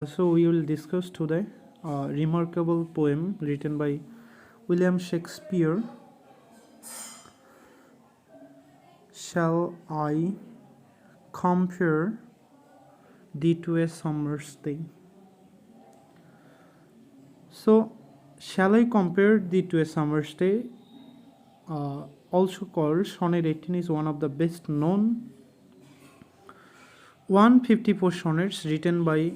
So we will discuss today a remarkable poem written by William Shakespeare. Shall I compare thee to a summer's day? So, shall I compare thee to a summer's day? Also called Sonnet 18 is one of the best known 154 sonnets written by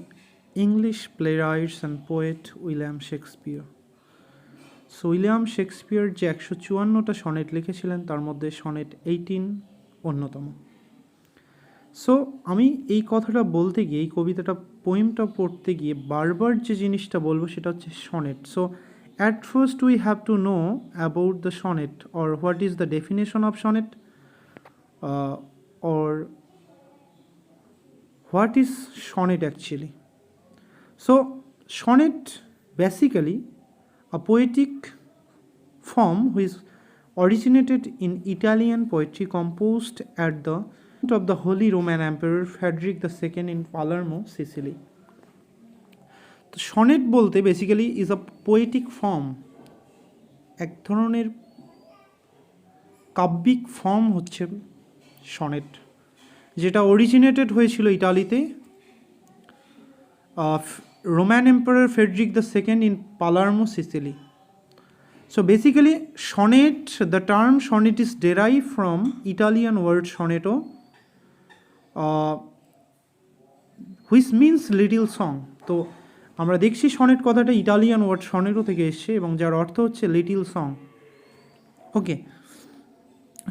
English playwrights and poet William Shakespeare. So William Shakespeare যে 154টা sonnet লিখেছিলেন তার মধ্যে sonnet 18 অন্যতম। So আমি এই কথাটা বলতে গিয়ে, এই কবিতাটা পোয়েমটা পড়তে গিয়ে বারবার যে জিনিসটা বলবো সেটা হচ্ছে sonnet. So at first we have to know about the sonnet or what is the definition of sonnet or what is sonnet actually. So sonnet basically a poetic form which originated in Italian poetry composed at the of the Holy Roman Emperor Frederick II in Palermo, Sicily. তো sonnet বলতে basically is a poetic form, এক ধরনের কাব্যিক form হচ্ছে sonnet, যেটা originated হয়েছিল ইটালিতে Roman Emperor Frederick II in Palermo, Sicily. So basically, sonnet, the term sonnet is derived from Italian word sonetto, which means little song. তো আমরা দেখছি সনেট কথাটা ইটালিয়ান ওয়ার্ড সনেটো থেকে এসছে এবং যার অর্থ হচ্ছে little song. Okay,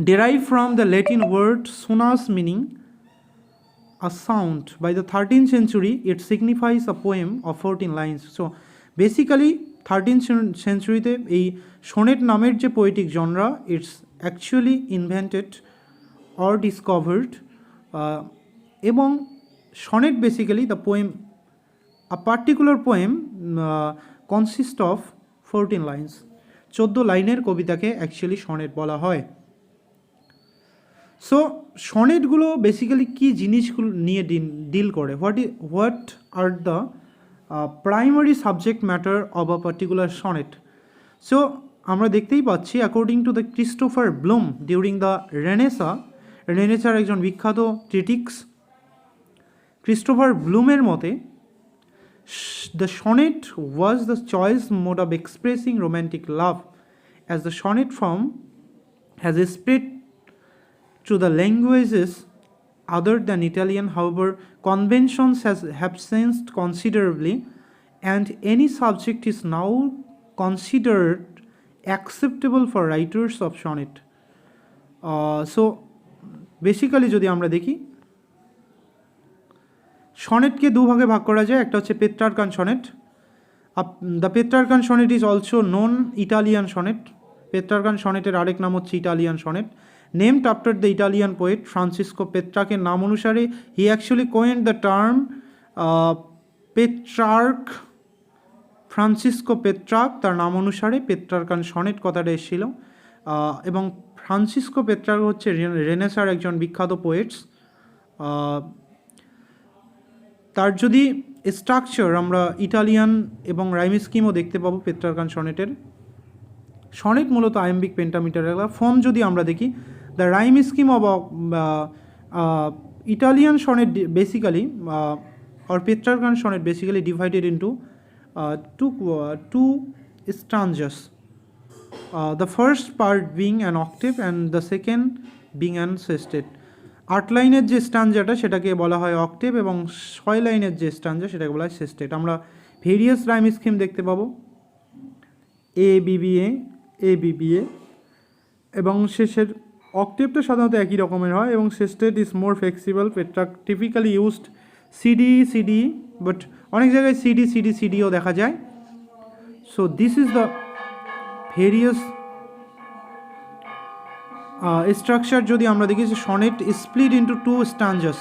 derived from the Latin word sonus meaning a sound. By the 13th century, it signifies a poem of 14 lines. So basically 13th centuryতে এই সনেট নামের যে poetic genre, it's actually invented or discovered, এবং sonnet basically the poem, a particular poem consist of 14 lines. 14 লাইনের কবিতাকে actually sonnet বলা হয়। So সনেটগুলো basically কী জিনিসগুলো নিয়ে ডিল করে, what are the primary subject matter of a particular sonnet. So আমরা দেখতেই পাচ্ছি according to the Christopher Bloom during the রেনেসার একজন বিখ্যাত ক্রিটিক্স, ক্রিস্টোফার ব্লুমের মতে the sonnet was the choice mode of expressing romantic love as the sonnet form has spread to the languages other than Italian. However, conventions have changed considerably, and any subject is now considered acceptable for writers of sonnet. So basically যদি আমরা দেখি, সনেটকে দুভাগে ভাগ করা যায়। একটা হচ্ছে Petrarchan sonnet. The Petrarchan sonnet is also known Italian sonnet. Petrarchan সনেটের আরেক নাম হচ্ছে Italian sonnet, named after the Italian poet Francisco Petrarch এর নাম অনুসারে। he actually coined the term Petrarch, Francisco Petrarch, তার নাম অনুসারে পেট্রার্কান সনেট কথাটা এসেছিল। এবং ফ্রান্সিসকো পেট্রার্ক হচ্ছে রেনেসার একজন বিখ্যাত পোয়েটস। তার যদি স্ট্রাকচার আমরা ইটালিয়ান এবং রাইম স্কিমও দেখতে পাবো পেট্রার্কান সনেটের। সনেট মূলত আয়াম্বিক পেন্টামিটার ফর্ম। যদি আমরা দেখি, the rhyme scheme of Italian sonnet basically or Petrarchan sonnet basically divided into two stanzas, the first part being an octave and the second being an sestet. 8 লাইনের যে স্টানজাটা সেটাকে বলা হয় octave এবং 6 লাইনের যে স্টানজা সেটাকে বলা হয় সেস্টেট। আমরা ভেরিয়াস রাইম স্কিম দেখতে পাবো, এ এবং শেষের অক্টেভটা সাধারণত একই রকমের হয় এবং sestet is more flexible. Petrarch typically used CD, but অনেক জায়গায় সিডিও দেখা যায়। So this is the various structure. যদি আমরা দেখি যে sonnet is split into 2 stanzas,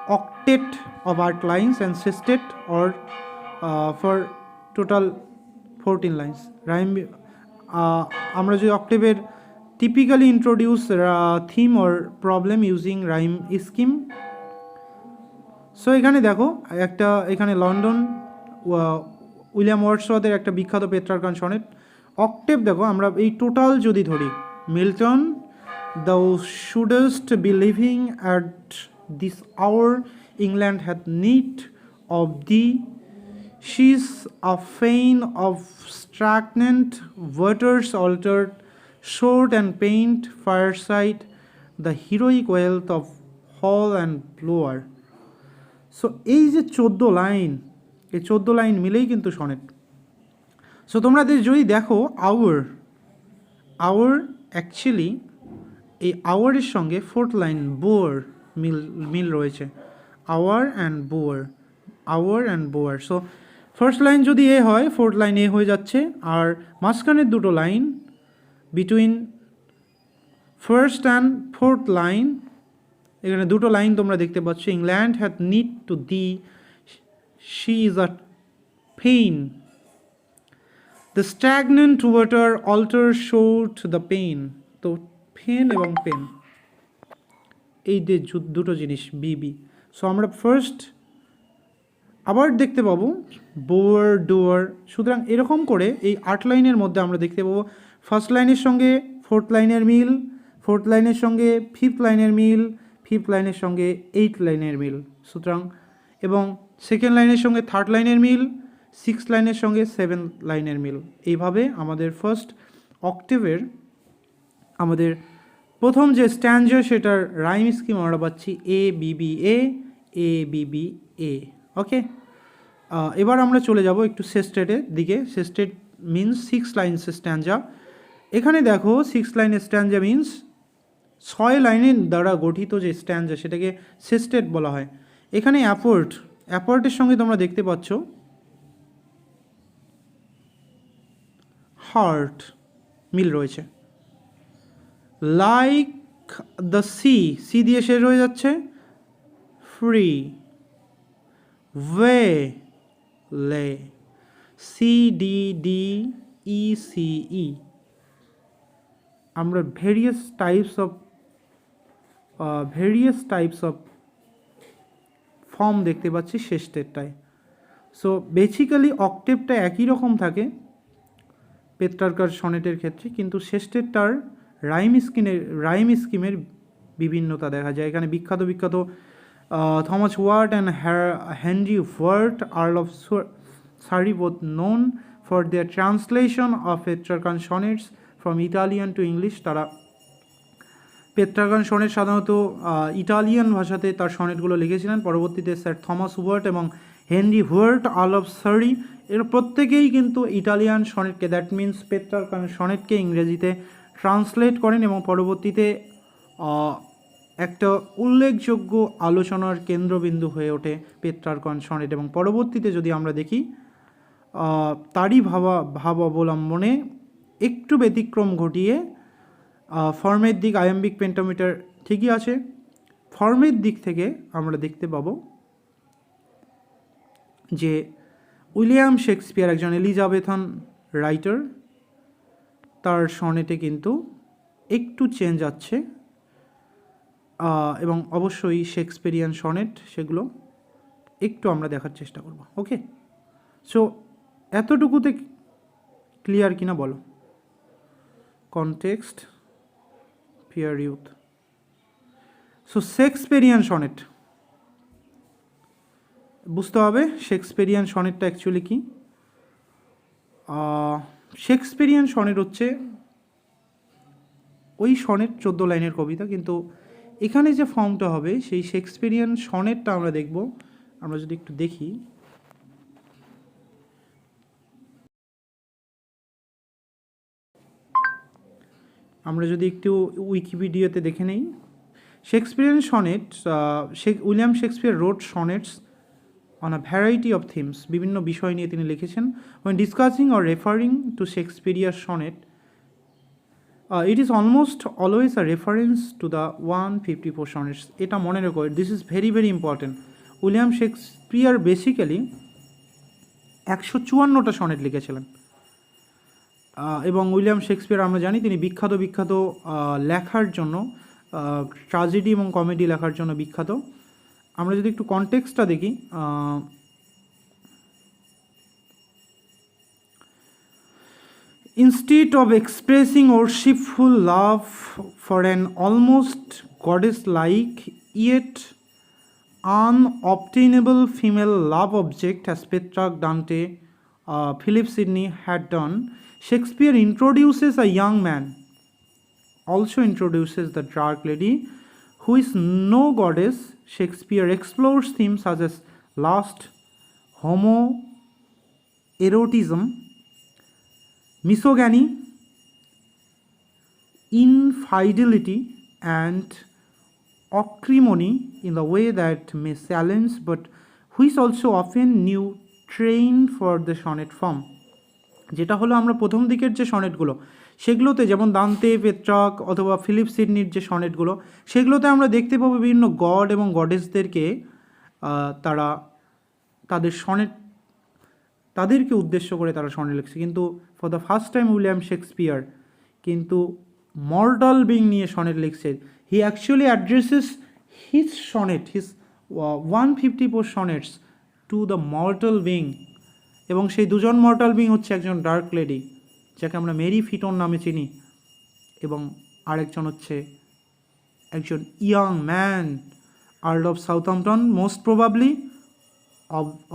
octet of 8 lines and sestet or for total 14 lines. Rhyme আমরা যদি অক্টেভের typically introduce theme or problem using rhyme scheme. So এখানে দেখো একটা, এখানে লন্ডন উইলিয়াম ওয়ার্ডসওয়ার্থের একটা বিখ্যাত পেট্রার্কান সনেট। অক্টেভ দেখো, আমরা এই টোটাল যদি ধরি, Milton, thou shouldst be living at this hour, England hath need of thee, she's a fane of stagnant waters altered, sword and paint, fireside, the heroic wealth of hall and blower. So এই যে 14 line, এই 14 line মিলেই কিন্তু sonnet. So তোমরা যদি দেখো hour, hour actually এই আওয়ারের সঙ্গে ফোর্থ লাইন বোয়ার মিল রয়েছে, hour and bower, hour and bower. So first line যদি এ হয়, ফোর্থ লাইন এ হয়ে যাচ্ছে, আর মাঝখানের দুটো line between first and fourth line, এখানে দুটো লাইন তোমরা দেখতে পাচ্ছ, England hath need to thee, she is a pen, the stagnant water altar sword the pen. তো পেন এবং পেন, এই যে দুটো জিনিস বিবি। সো আমরা ফার্স্ট আবার দেখতে পাবো বোয়ার ডোয়ার। সুতরাং এরকম করে এই 8 লাইনের মধ্যে আমরা দেখতে পাবো ফার্স্ট লাইনের সঙ্গে ফোর্থ লাইনের মিল, ফোর্থ লাইনের সঙ্গে ফিফথ লাইনের মিল, ফিফথ লাইনের সঙ্গে 8 লাইনের মিল। সুতরাং এবং সেকেন্ড লাইনের সঙ্গে থার্ড লাইনের মিল, 6 লাইনের সঙ্গে 7 লাইনের মিল। এইভাবে আমাদের ফার্স্ট অক্টেভের আমাদের প্রথম যে স্ট্যান্ডার সেটার রাইম স্কিম আমরা পাচ্ছি এ বিবি এ, এ বিবি এ। ওকে, এবার আমরা চলে যাব একটু সেস্টেটের দিকে। সেস্টেট মিনস 6 লাইনস স্ট্যান্ডা। এখানে দেখো 6 লাইনের স্ট্যান্ডা মিনস 6 লাইনের দ্বারা গঠিত যে স্ট্যান্ডা সেটাকে সেস্টেট বলা হয়। এখানে অ্যাপোর্ট, অ্যাপোর্টের সঙ্গে তোমরা দেখতে পাচ্ছ হার্ট মিল রয়েছে। লাইক দ্য সি, সি দিয়ে শেষ হয়ে যাচ্ছে, free, way, lay, C D D E C E. আমরা ভেরিয়াস টাইপস অফ ফর্ম দেখতে পাচ্ছি শেষেরটায়। সো বেসিক্যালি অক্টেভটা একই রকম থাকে পেট্রার্কার সনেটের ক্ষেত্রে, কিন্তু শেষেরটার রাইম স্কিমের বিভিন্নতা দেখা যায়। এখানে বিখ্যাত Thomas Wyatt and Henry Wyatt, Earl of Surrey, both known for their translation of Petrarchan sonnets from Italian to English. তারা পেট্রার্কান সনেট সাধারণত ইটালিয়ান ভাষাতে তার সনেটগুলো লিখেছিলেন। পরবর্তীতে স্যার থমাস ওয়ার্ট এবং Henry Wyatt, Earl of Surrey, এর প্রত্যেকেই কিন্তু ইটালিয়ান সনেটকে, দ্যাট মিনস পেট্রার্কান সনেটকে ইংরেজিতে ট্রান্সলেট করেন এবং পরবর্তীতে একটা উল্লেখযোগ্য আলোচনার কেন্দ্রবিন্দু হয়ে ওঠে পেট্রার্কান সনেট। এবং পরবর্তীতে যদি আমরা দেখি তারই ভাব অবলম্বনে একটু ব্যতিক্রম ঘটিয়ে ফর্মের দিক, আয়াম্বিক পেন্টামিটার ঠিকই আছে, ফর্মের দিক থেকে আমরা দেখতে পাবো যে উইলিয়াম শেক্সপিয়ার একজন এলিজাবেথান রাইটার, তার সনেটে কিন্তু একটু চেঞ্জ আছে, এবং অবশ্যই শেক্সপিয়ারিয়ান সনেট সেগুলো একটু আমরা দেখার চেষ্টা করব। ওকে, সো এতটুকুতে ক্লিয়ার কিনা বলো? Context, peer youth. So Shakespearean sonnet বুঝতে হবে, শেক্সপিয়ারিয়ান সনেটটা অ্যাকচুয়ালি কি। শেক্সপিয়ারিয়ান সনেট হচ্ছে ওই সনেট 14 লাইনের কবিতা, কিন্তু এখানে যে ফর্মটা হবে সেই শেক্সপিয়ারিয়ান সনেটটা আমরা দেখব। আমরা যদি একটু দেখি, আমরা যদি একটু উইকিপিডিয়াতে দেখে নেই, Shakespearean sonnet, William Shakespeare wrote sonnets on a variety of themes, বিভিন্ন বিষয় নিয়ে তিনি লিখেছেন। when discussing or referring to Shakespeare's sonnet, it is almost always a reference to the 154 sonnets. এটা মনে রেখো, this is very very important. William Shakespeare basically 154টা sonnet লিখেছিলেন, এবং উইলিয়াম শেক্সপিয়ার আমরা জানি তিনি বিখ্যাত লেখার জন্য, ট্র্যাজেডি এবং কমেডি লেখার জন্য বিখ্যাত। আমরা যদি একটু কনটেক্সটটা দেখি, instead of expressing worshipful love for an almost goddess-like yet unobtainable female love object as Petrarch, Dante, Philip Sidney had done, Shakespeare introduces a young man, also introduces the dark lady, who is no goddess. Shakespeare explores themes such as lust, homoerotism, misogyny, infidelity, and acrimony in the way that may challenge but which also often new train for the sonnet form. যেটা হলো আমরা প্রথম দিকের যে সনেটগুলো সেগুলোতে, যেমন দান্তে, পেট্রাক অথবা Philip সিডনির যে সনেটগুলো, সেগুলোতে আমরা দেখতে পাবো বিভিন্ন গড এবং গডেসদেরকে তারা তাদের সনেট, তাদেরকে উদ্দেশ্য করে তারা সনেট লিখছে। কিন্তু for the first time William Shakespeare কিন্তু মর্টাল বিং নিয়ে সনেট লিখছে। হি actually addresses his sonnet, his 154 sonnets to the mortal being, এবং সেই দুজন মর্টাল বিং হচ্ছে একজন ডার্ক লেডি যাকে আমরা মেরি ফিটন নামে চিনি, এবং আরেকজন হচ্ছে একজন young man, Earl of Southampton most probably,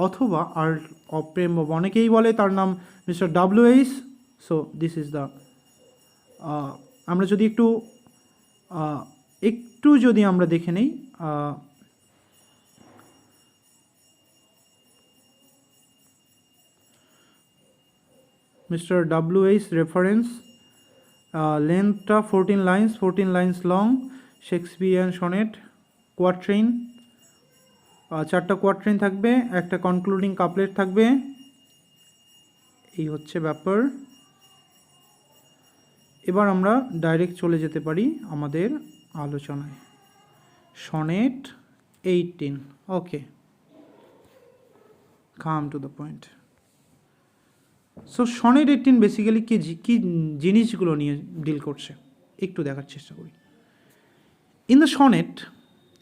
অথবা আর্ল অফ প্রেম, অনেকেই বলে তার নাম Mister W H. So this is the, আমরা যদি একটু যদি আমরা দেখে নেই, মিস্টার ডাব্লিউএইচ রেফারেন্স, লেন্থটা 14 lines long, Shakespearean sonnet, quatrain, 4টা কোয়াট্রেইন থাকবে, একটা কনক্লুডিং কাপলেট থাকবে, এই হচ্ছে ব্যাপার। এবার আমরা ডাইরেক্ট চলে যেতে পারি আমাদের আলোচনায়। Sonnet 18, okay, come to the point. So sonnet 18 basically কি জিনিসগুলো নিয়ে ডিল করছে একটু দেখার চেষ্টা করি। ইন দ্য সনেট,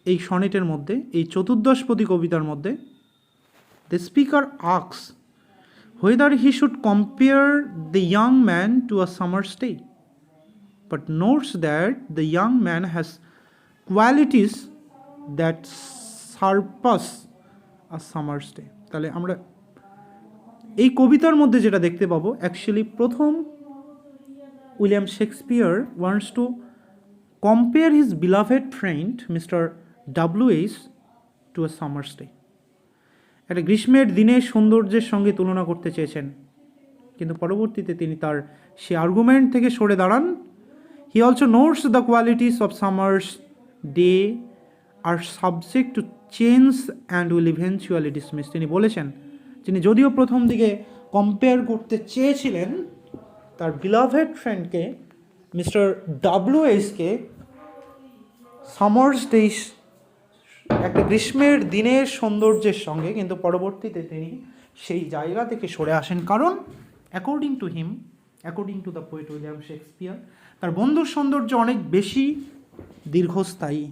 এই সনেটের মধ্যে, এই চতুর্দশপদী কবিতার মধ্যে, the speaker asks whether he should compare the young man to a summer's day, but notes that the young man has qualities that surpass a summer's day. তাহলে আমরা এই কবিতার মধ্যে যেটা দেখতে পাবো, অ্যাকচুয়ালি প্রথম William Shakespeare wants to compare his beloved friend mister W H to a summer's day. একটা গ্রীষ্মের দিনের সৌন্দর্যের সঙ্গে তুলনা করতে চেয়েছেন, কিন্তু পরবর্তীতে তিনি তার সে আর্গুমেন্ট থেকে সরে দাঁড়ান। He also notes the qualities of summer's day আর subject to change and will eventually dismiss. তিনি বলেছেন, তিনি যদিও প্রথম দিকে কম্পেয়ার করতে চেয়েছিলেন তার বিলাভেড ফ্রেন্ডকে মিস্টার ডাব্লিউএইচকে সামার্স ডে, একটা গ্রীষ্মের দিনের সৌন্দর্যের সঙ্গে, কিন্তু পরবর্তীতে তিনি সেই জায়গা থেকে সরে আসেন, কারণ according to the poet William Shakespeare, তার বন্ধুর সৌন্দর্য অনেক বেশি দীর্ঘস্থায়ী।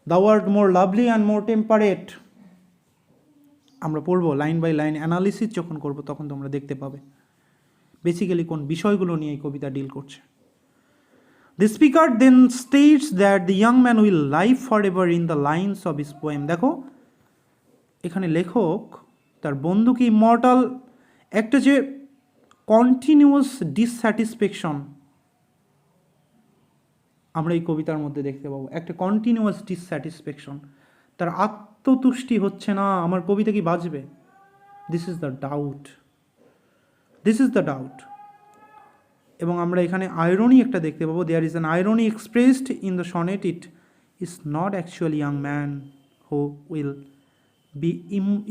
The word more lovely and more temperate, আমরা পড়বো লাইন বাই লাইন অ্যানালিসিস যখন করব তখন তোমরা দেখতে পাবে বেসিক্যালি কোন বিষয়গুলো নিয়ে এই কবিতা ডিল করছে। The speaker then states that the young man will live forever in the lines of his poem. দেখো এখানে লেখক তার বন্ধুকে ইমর্টাল, একটা যে কন্টিনিউয়াস ডিসস্যাটিসফ্যাকশন আমরা এই কবিতার মধ্যে দেখতে পাবো, একটা কন্টিনিউয়াস ডিসস্যাটিসফ্যাকশন, তার আত্মতুষ্টি হচ্ছে না, আমার কবিতা কি বাজবে, দিস ইজ দ্য ডাউট। এবং আমরা এখানে আইরনি একটা দেখতে পাবো, there is an irony expressed in the sonnet, it is not actually young man who will be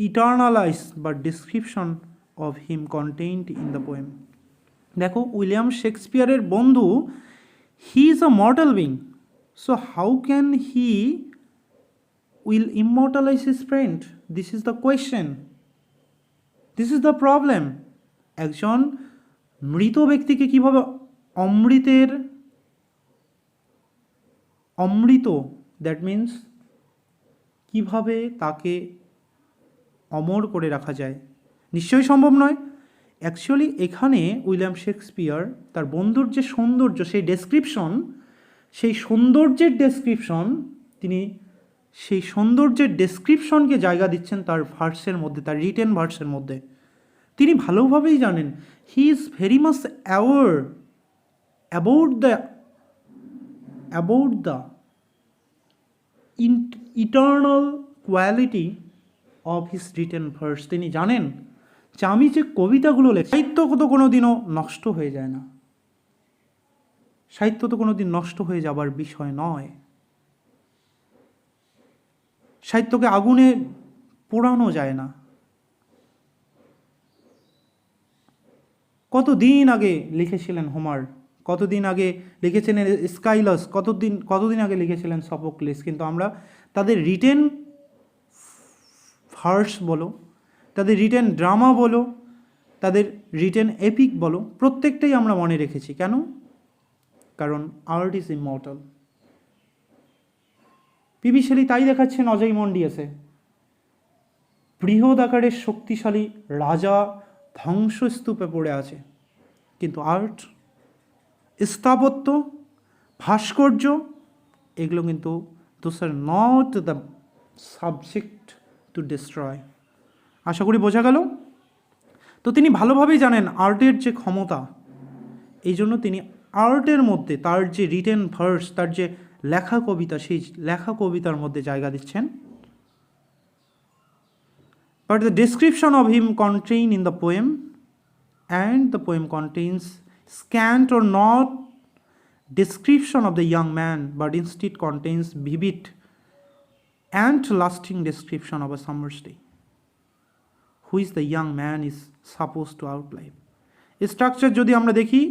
eternalized but description of him contained in the poem. দেখো William শেক্সপিয়ারের বন্ধু, he is a mortal being, so how can he will immortalise his friend? This is the question, this is the problem. একজন মৃত ব্যক্তিকে কীভাবে অমৃত that means কিভাবে তাকে অমর করে রাখা যায়? নিশ্চয়ই সম্ভব নয়। অ্যাকচুয়ালি এখানে উইলিয়াম শেক্সপিয়ার তার বন্ধুর যে সৌন্দর্য, সেই ডেসক্রিপশন, সেই সৌন্দর্যের ডেসক্রিপশন, তিনি সেই সৌন্দর্যের ডেসক্রিপশনকে জায়গা দিচ্ছেন তার ভার্সের মধ্যে, তার রিটেন ভার্সের মধ্যে। তিনি ভালোভাবেই জানেন, he is very much aware about the eternal quality of his written verse. তিনি জানেন যে আমি যে কবিতাগুলো লেখি, সাহিত্য তো কোনো দিনও নষ্ট হয়ে যায় না, সাহিত্য তো কোনো দিন নষ্ট হয়ে যাবার বিষয় নয়। সাহিত্যকে আগুনে পোড়ানো যায় না। কতদিন আগে লিখেছিলেন হোমার, কতদিন আগে লিখেছিলেন স্কাইলাস, কতদিন আগে লিখেছিলেন সফোক্লিস, কিন্তু আমরা তাদের রিটেন ভার্স বলো, তাদের রিটেন ড্রামা বলো, তাদের রিটেন এপিক বলো, প্রত্যেকটাই আমরা মনে রেখেছি। কেন? কারণ art is immortal. PB Shelley তাই দেখাচ্ছেন অজয় মন্ডিয়াসে। বৃহৎ আকারের শক্তিশালী রাজা ধ্বংসস্তূপে পড়ে আছে, কিন্তু আর্ট, স্থাপত্য, ভাস্কর্য, এগুলো কিন্তু those are not the subject to destroy. আশা করি বোঝা গেল। তো তিনি ভালোভাবেই জানেন আর্টের যে ক্ষমতা, এই জন্য তিনি আর্টের মধ্যে তার যে রিটেন ভার্স, তার যে লেখা কবিতা, সেই লেখা কবিতার মধ্যে জায়গা দিচ্ছেন। But the description of him contained in the poem, and the poem contains scant or not description of the young man, but instead contains vivid and lasting description of a summer's day, who is the young man is supposed to outlive. Structure যদি আমরা দেখি,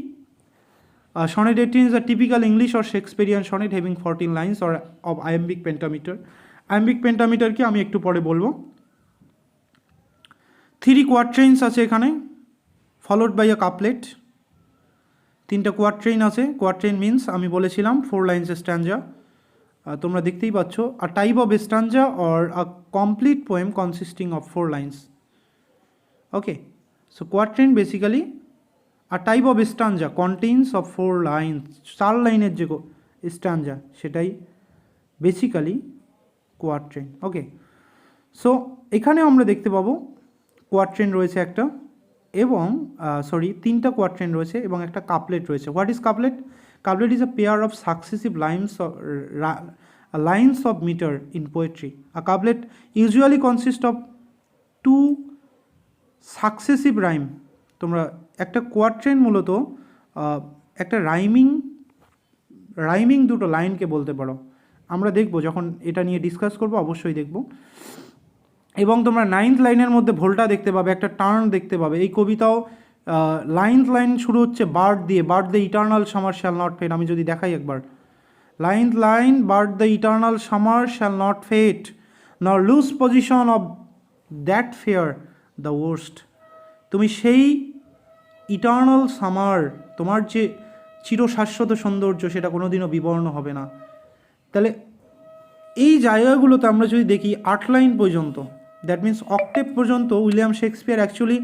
sonnet 18 is a typical English or Shakespearean sonnet having 14 lines or of iambic pentameter. Iambic pentameter কি আমি একটু পরে বলবো। 3 কোয়াট্রেইনস আছে এখানে, ফলোড বাই আ কাপলেট। 3টা কোয়াট্রেইন আছে। কোয়াট্রেইন মিনস আমি বলেছিলাম 4 লাইন্স স্ট্যাঞ্জা। তোমরা দেখতেই পাচ্ছ, a type of stanza or a complete poem consisting of 4 lines. Okay, so quatrain basically a type of stanza contains of 4 lines. 4 লাইনের যে স্ট্যাঞ্জা, সেটাই বেসিক্যালি কোয়াট্রেইন। ওকে, সো এখানে আমরা দেখতে পাবো কোয়াট্রেন রয়েছে একটা, এবং 3টা কোয়াট্রেন রয়েছে এবং একটা কাপলেট রয়েছে। What is couplet? Couplet is a pair of successive lines of meter in poetry. A couplet usually consist of 2 successive rhyme. তোমরা একটা কোয়াট্রেন মূলত একটা রাইমিং দুটো লাইনকে বলতে পারো। আমরা দেখব যখন এটা নিয়ে ডিসকাস করব, অবশ্যই দেখব। এবং তোমরা 9th লাইনের মধ্যে ভোল্টা দেখতে পাবে, একটা টার্ন দেখতে পাবে। এই কবিতাও 9th লাইন শুরু হচ্ছে বার্ড দিয়ে, but the eternal summer shall not fade. আমি যদি দেখাই একবার, 9th line, but the eternal summer shall not fade nor lose possession of that fair the worst. তুমি সেই ইটার্নাল সামার, তোমার যে চিরশাশ্বত সৌন্দর্য, সেটা কোনোদিনও বিবর্ণ হবে না। তাহলে এই জায়গাগুলোতে আমরা যদি দেখি 8 লাইন পর্যন্ত, দ্যাট মিন্স অক্টেভ পর্যন্ত, উইলিয়াম শেক্সপিয়ার অ্যাকচুয়ালি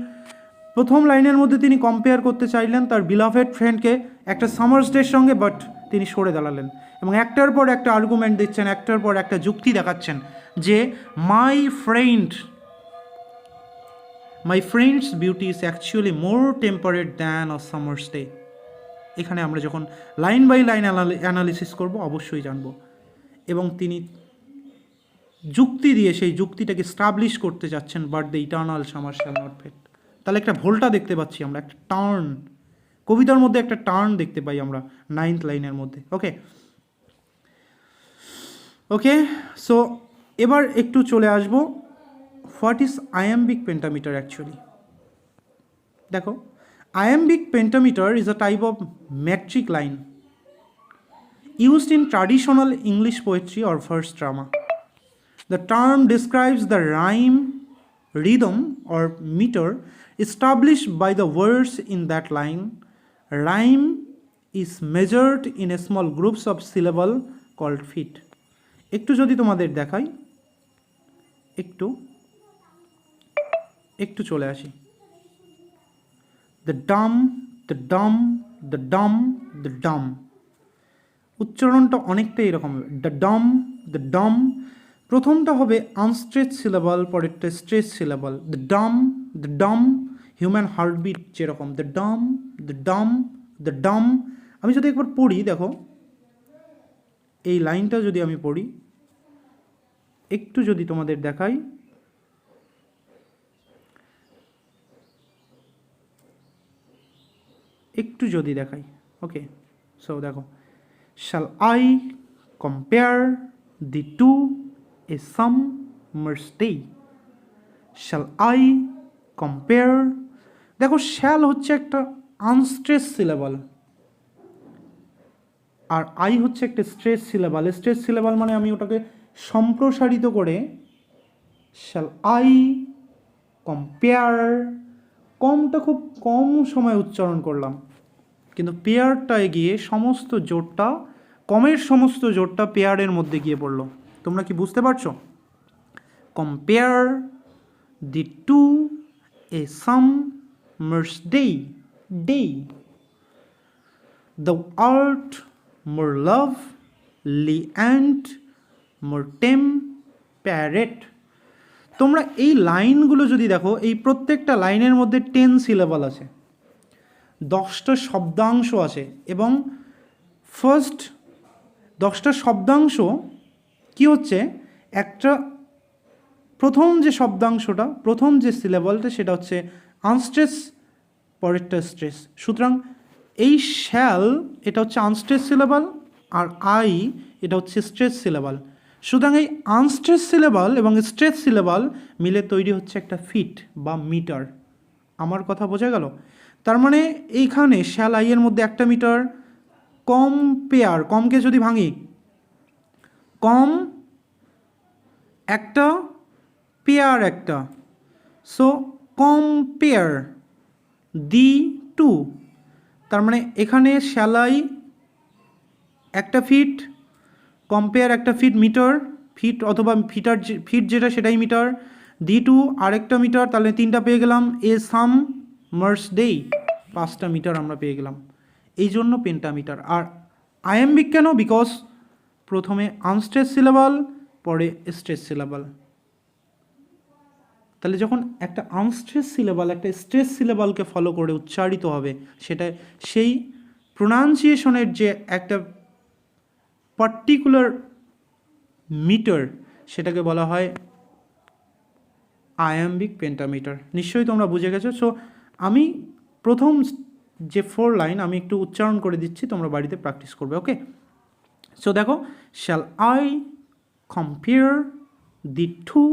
প্রথম লাইনের মধ্যে তিনি কম্পেয়ার করতে চাইলেন তার বিলাভেড ফ্রেন্ডকে একটা সামার্স ডের সঙ্গে, বাট তিনি সরে দাঁড়ালেন এবং একটার পর একটা আর্গুমেন্ট দিচ্ছেন, একটার পর একটা যুক্তি দেখাচ্ছেন যে my friends beauty is actually more temperate than a summer's day. এখানে আমরা যখন লাইন বাই লাইন অ্যানালিসিস করব, অবশ্যই জানবো। এবং তিনি যুক্তি দিয়ে সেই যুক্তিটাকে স্টাবলিশ করতে যাচ্ছেন, but the eternal summer shall not fade. তাহলে একটা ভোল্টা দেখতে পাচ্ছি আমরা, একটা টার্ন, কবিতার মধ্যে একটা টার্ন দেখতে পাই আমরা 9th লাইনের মধ্যে। ওকে ওকে, সো এবার একটু চলে আসবো, what is iambic pentameter actually. দেখো, iambic pentameter is a type of metric line used in traditional English poetry or verse drama. The term describes the rhyme, rhythm, or meter established by the words in that line. Rhyme is measured in a small groups of syllable called feet. একটু যদি তোমাদের দেখাই, একটু চলে আসি। The Dam, the Dam, the Dam, the Dam, উচ্চারণটা অনেকটা এরকম হবে, দ্য ডাম, দ্য ডাম। প্রথমটা হবে আনস্ট্রেচ সিলেবল, পরেরটা stretch syllable, the Dam, the Dam, human heartbeat যেরকম, the Dam, the Dam, the Dam. আমি যদি একবার পড়ি, দেখো এই লাইনটা যদি আমি পড়ি, একটু যদি তোমাদের দেখাই, ওকে। সো দেখো, shall I compare thee to a summer's day, shall I compare. দেখো শ্যাল হচ্ছে একটা আনস্ট্রেস সিলেবল, আর আই হচ্ছে একটা স্ট্রেস সিলেবল। স্ট্রেস সিলেবল মানে আমি ওটাকে সম্প্রসারিত করে শ্যাল আই কম্পেয়ার, কমটা খুব কম সময় উচ্চারণ করলাম, কিন্তু পেয়ারটায় গিয়ে সমস্ত জোরটা, কমের সমস্ত জোরটা পেয়ারের মধ্যে গিয়ে পড়লো। তোমরা কি বুঝতে পারছো? Compare thee to a summer's day, day, thou art more lovely and more temperate. তোমরা এই লাইনগুলো যদি দেখো, এই প্রত্যেকটা লাইনের মধ্যে 10 সিলেবল আছে, 10টা শব্দাংশ আছে, এবং ফার্স্ট 10টা শব্দাংশ কি হচ্ছে, একটা প্রথম যে শব্দাংশটা, প্রথম যে সিলেবলটা সেটা হচ্ছে আনস্ট্রেস, পরেরটা স্ট্রেস। সুতরাং এই শ্যাল এটা হচ্ছে আনস্ট্রেস সিলেবল, আর আই এটা হচ্ছে স্ট্রেস সিলেবল। সুতরাং এই আনস্ট্রেস সিলেবল এবং স্ট্রেস সিলেবল মিলে তৈরি হচ্ছে একটা ফিট বা মিটার। আমার কথা বোঝা গেল? তার মানে এইখানে শ্যাল আইয়ের মধ্যে একটা মিটার, কম পেয়ার, কমকে যদি ভাঙি, কম একটা, পেয়ার একটা, সো কম্পেয়ার দি টু। তার মানে এখানে শ্যালাই একটা ফিট, কম্পেয়ার একটা ফিট, মিটার, ফিট অথবা ফিট যেটা সেটাই মিটার, দি টু আরেকটা মিটার, তাহলে 3টা পেয়ে গেলাম। এ সামার্স ডে, 5টা মিটার আমরা পেয়ে গেলাম। এই জন্য পেন্টামিটার। আর আয়াম্বিক কেন? বিকজ প্রথমে আনস্ট্রেস সিলেবল, পরে স্ট্রেস সিলেবল। তাহলে যখন একটা আনস্ট্রেস সিলেবল একটা স্ট্রেস সিলেবলকে ফলো করে উচ্চারিত হবে, সেটা সেই প্রোনাউন্সিয়েশনের যে একটা পার্টিকুলার মিটার, সেটাকে বলা হয় আয়াম্বিক পেন্টামিটার। নিশ্চয়ই তোমরা বুঝে গেছো। সো আমি প্রথম যে 4 লাইন আমি একটু উচ্চারণ করে দিচ্ছি, তোমরা বাড়িতে প্র্যাকটিস করবে, ওকে? সো দেখো, shall I compare thee to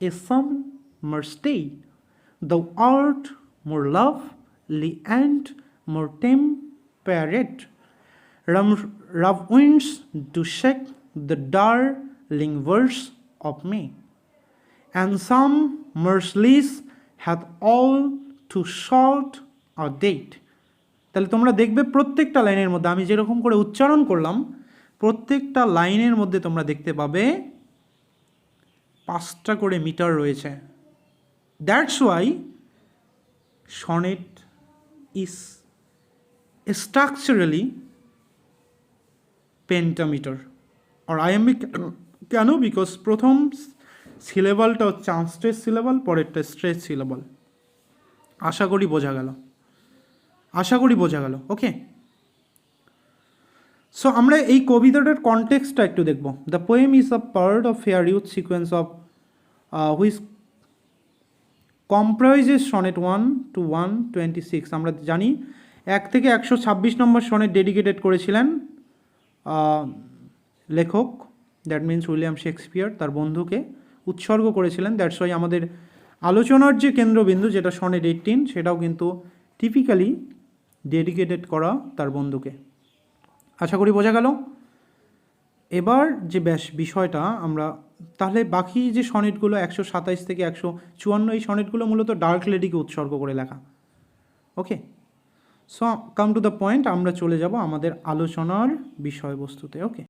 a summer's day, thou art more lovely and more temperate, rough winds do shake the darling verse of me, and some merciless hath all too short a date. তাহলে তোমরা দেখবে প্রত্যেকটা লাইনের মধ্যে আমি যেরকম করে উচ্চারণ করলাম, প্রত্যেকটা লাইনের মধ্যে তোমরা দেখতে পাবে 5টা করে মিটার রয়েছে। That's why sonnet is structurally pentameter or iambic কেন? বিকজ প্রথম সিলেবলটা হচ্ছে আনস্ট্রেস সিলেবল, পরেরটা স্ট্রেস সিলেবল। আশা করি বোঝা গেল, ওকে? সো আমরা এই কবিতাটার কনটেক্সটটা একটু দেখব। The poem is a part of fair youth sequence of which comprises sonnet 1 to 126। আমরা জানি 1 থেকে 126 নম্বর সনেট ডেডিকেটেড করেছিলেন লেখক, দ্যাট মিনস উইলিয়াম শেক্সপিয়ার, তার বন্ধুকে উৎসর্গ করেছিলেন। দ্যাটস ওয়াই আমাদের আলোচনার যে কেন্দ্রবিন্দু, যেটা সনেট 18, সেটাও কিন্তু টিপিক্যালি ডেডিকেটেড করা তার বন্ধুকে। আশা করি বোঝা গেল। এবার যে বিষয়টা আমরা, তাহলে বাকি যে সনেটগুলো 127 থেকে 154, এই সনেটগুলো মূলত ডার্ক লেডিকে উৎসর্গ করে লেখা, okay? So come to the point, আমরা চলে যাব আমাদের আলোচনার বিষয়বস্তুতে, ওকে?